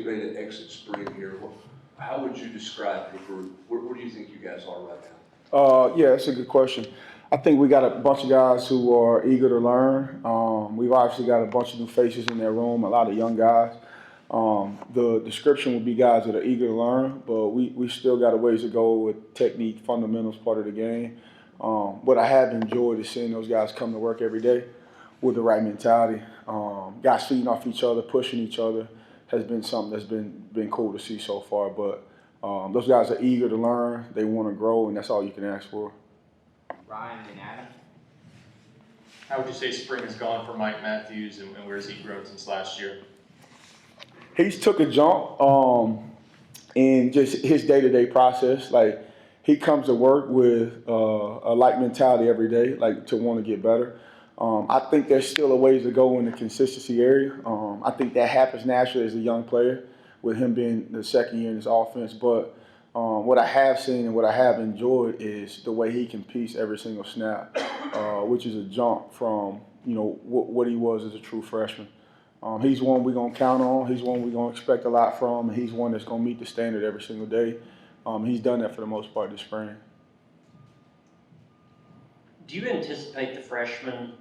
ready to exit spring here, how would you describe your group? Where do you think you guys are right now? Yeah, that's a good question. I think we got a bunch of guys who are eager to learn. We've obviously got a bunch of new faces in that room, a lot of young guys. The description would be guys that are eager to learn, but we still got a ways to go with technique, fundamentals part of the game. What I have enjoyed is seeing those guys come to work every day with the right mentality. Guys feeding off each other, pushing each other has been something that's been cool to see so far. But those guys are eager to learn, they want to grow, and that's all you can ask for. Ryan and Adam. How would you say spring has gone for Mike Matthews, and where has he grown since last year? He's took a jump in just his day-to-day process. Like, he comes to work with a like mentality every day, like to want to get better. I think there's still a ways to go in the consistency area. I think that happens naturally as a young player with him being the second year in his offense. But what I have seen and what I have enjoyed is the way he competes every single snap, which is a jump from what he was as a true freshman. He's one we're going to count on. He's one we're going to expect a lot from. He's one that's going to meet the standard every single day. He's done that for the most part this spring. Do you anticipate the freshmen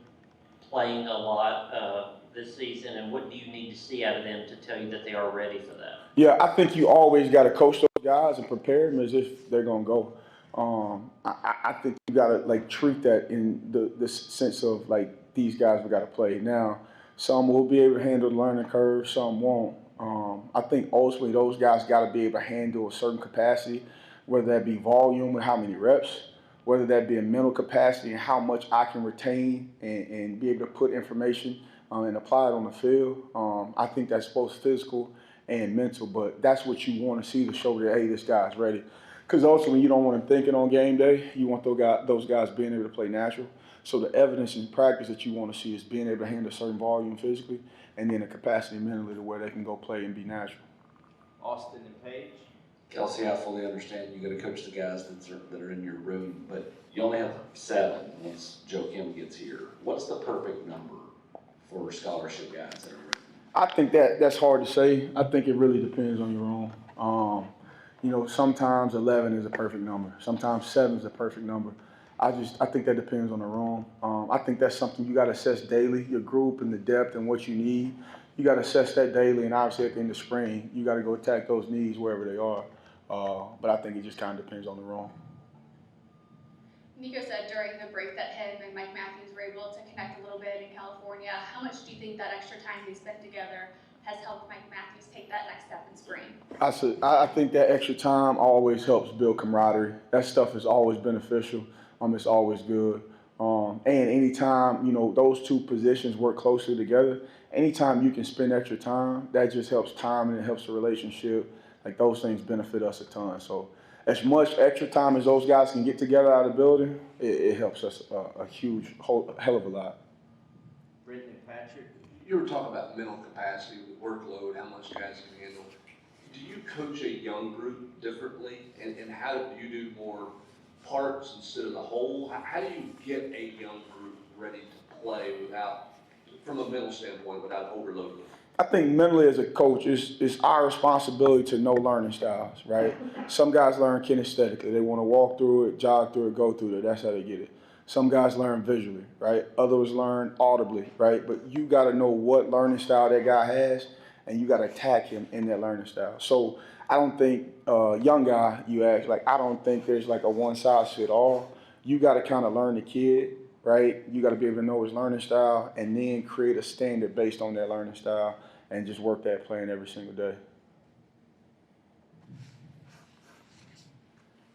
playing a lot this season, and what do you need to see out of them to tell you that they are ready for that? Yeah, I think you always got to coach those guys and prepare them as if they're going to go. I think you got to treat that in the sense of these guys we got to play. Now, some will be able to handle the learning curve, some won't. I think ultimately those guys got to be able to handle a certain capacity, whether that be volume and how many reps, whether that be a mental capacity and how much I can retain and be able to put information and apply it on the field. I think that's both physical and mental, but that's what you want to see to show that, hey, this guy's ready. Because ultimately you don't want him thinking on game day. You want those guys being able to play natural. So the evidence in practice that you want to see is being able to handle a certain volume physically and then the capacity mentally to where they can go play and be natural. Austin and Paige. Kelsey, I fully understand you got to coach the guys that are in your room, but you only have 7 once Joe Kim gets here. What's the perfect number for scholarship guys that are ready? I think that's hard to say. I think it really depends on your room. Sometimes 11 is a perfect number. Sometimes 7 is a perfect number. I think that depends on the room. I think that's something you got to assess daily, your group and the depth and what you need. You got to assess that daily, and obviously at the end of spring, you got to go attack those needs wherever they are. But I think it just kind of depends on the room. Nico said during the break that him and Mike Matthews were able to connect a little bit in California. How much do you think that extra time they spent together has helped Mike Matthews take that next step in spring? I think that extra time always helps build camaraderie. That stuff is always beneficial. It's always good. And anytime, those two positions work closely together, anytime you can spend extra time, that just helps time and it helps the relationship. Those things benefit us a ton. So as much extra time as those guys can get together out of the building, it helps us a hell of a lot. Britton and Patrick. You were talking about mental capacity, workload, how much guys can handle. Do you coach a young group differently? And how do you do more parts instead of the whole? How do you get a young group ready to play from a mental standpoint, without overloading them? I think mentally as a coach, it's our responsibility to know learning styles, right? Some guys learn kinesthetically. They want to walk through it, jog through it, go through it. That's how they get it. Some guys learn visually, right? Others learn audibly, right? But you got to know what learning style that guy has, and you got to attack him in that learning style. So I don't think, young guy, you ask, I don't think there's a one-size-fits-all. You got to kind of learn the kid, right? You got to be able to know his learning style and then create a standard based on that learning style and just work that plan every single day.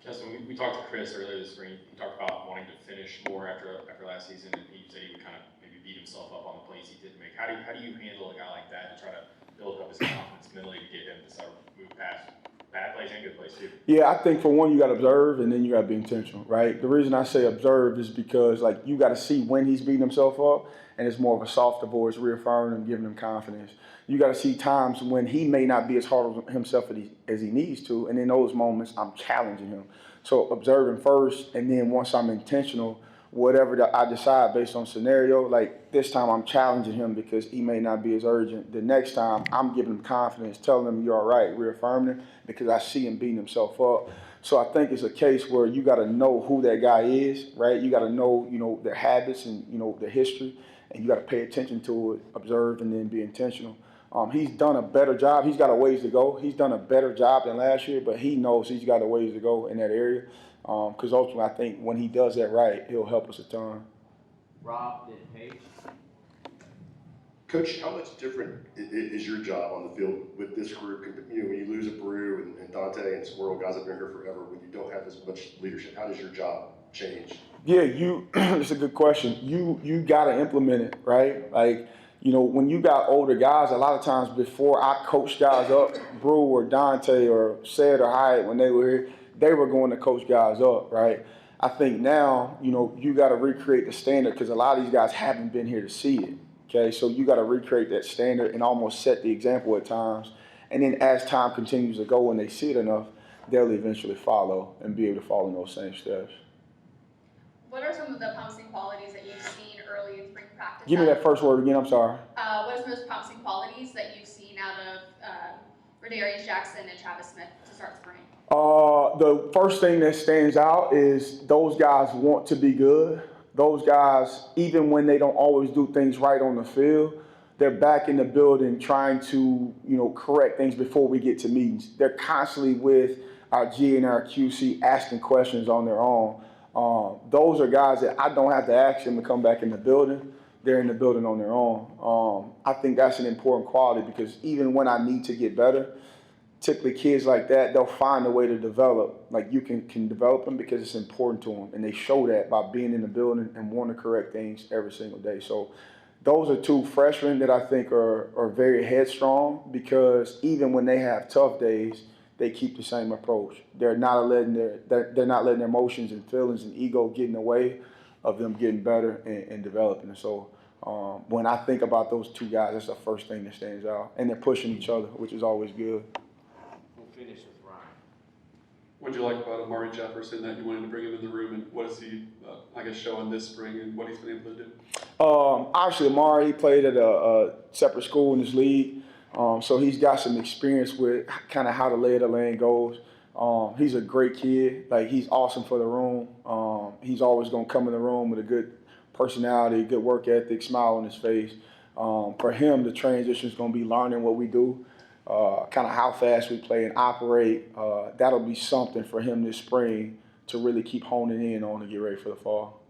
Justin, we talked to Chris earlier this spring. He talked about wanting to finish more after last season, and he said he would kind of maybe beat himself up on the plays he didn't make. How do you handle a guy like that to try to build up his confidence mentally to get him to start move past bad plays and good plays too? Yeah, I think for one, you got to observe, and then you got to be intentional, right? The reason I say observe is because you got to see when he's beating himself up, and it's more of a softer voice, reaffirming him, giving him confidence. You got to see times when he may not be as hard on himself as he needs to, and in those moments, I'm challenging him. So observing first, and then once I'm intentional whatever I decide based on scenario. Like this time I'm challenging him because he may not be as urgent. The next time I'm giving him confidence, telling him you're all right, reaffirming him because I see him beating himself up. So I think it's a case where you got to know who that guy is, right? You got to know, their habits and, their history, and you got to pay attention to it, observe, and then be intentional. He's done a better job. He's got a ways to go. He's done a better job than last year, but he knows he's got a ways to go in that area. Because ultimately, I think when he does that right, he'll help us a ton. Rob, then Page. Coach, how much different is your job on the field with this group? When you lose a Brew and Dante and Squirrel, guys have been here forever, when you don't have as much leadership, how does your job change? Yeah, it's a good question. You got to implement it, right? Like, when you got older guys, a lot of times before I coached guys up, Brew or Dante or Sed or Hyatt, when they were here, they were going to coach guys up, right? I think now, you got to recreate the standard because a lot of these guys haven't been here to see it, okay? So you got to recreate that standard and almost set the example at times. And then as time continues to go and they see it enough, they'll eventually follow and be able to follow in those same steps. What are some of the promising qualities that you've seen early in spring practice? Give me that first word again, I'm sorry. What are some of those promising qualities that you've seen out of Rodarius Jackson and Travis Smith to start spring? The first thing that stands out is those guys want to be good. Those guys, even when they don't always do things right on the field, they're back in the building trying to, correct things before we get to meetings. They're constantly with our G and our QC asking questions on their own. Those are guys that I don't have to ask them to come back in the building. They're in the building on their own. I think that's an important quality because even when I need to get better, typically kids like that, they'll find a way to develop. Like you can develop them because it's important to them. And they show that by being in the building and wanting to correct things every single day. So those are two freshmen that I think are very headstrong because even when they have tough days, they keep the same approach. They're not letting their emotions and feelings and ego get in the way of them getting better and developing. And so when I think about those two guys, that's the first thing that stands out. And they're pushing each other, which is always good. We'll finish with Ryan. What did you like about Amari Jefferson that you wanted to bring him in the room, and what is he, showing this spring and what he's been able to do? Obviously, Amari played at a separate school in this league. So he's got some experience with kind of how the lay of the land goes. He's a great kid. Like, he's awesome for the room. He's always going to come in the room with a good personality, good work ethic, smile on his face. For him, the transition is going to be learning what we do, kind of how fast we play and operate. That'll be something for him this spring to really keep honing in on to get ready for the fall.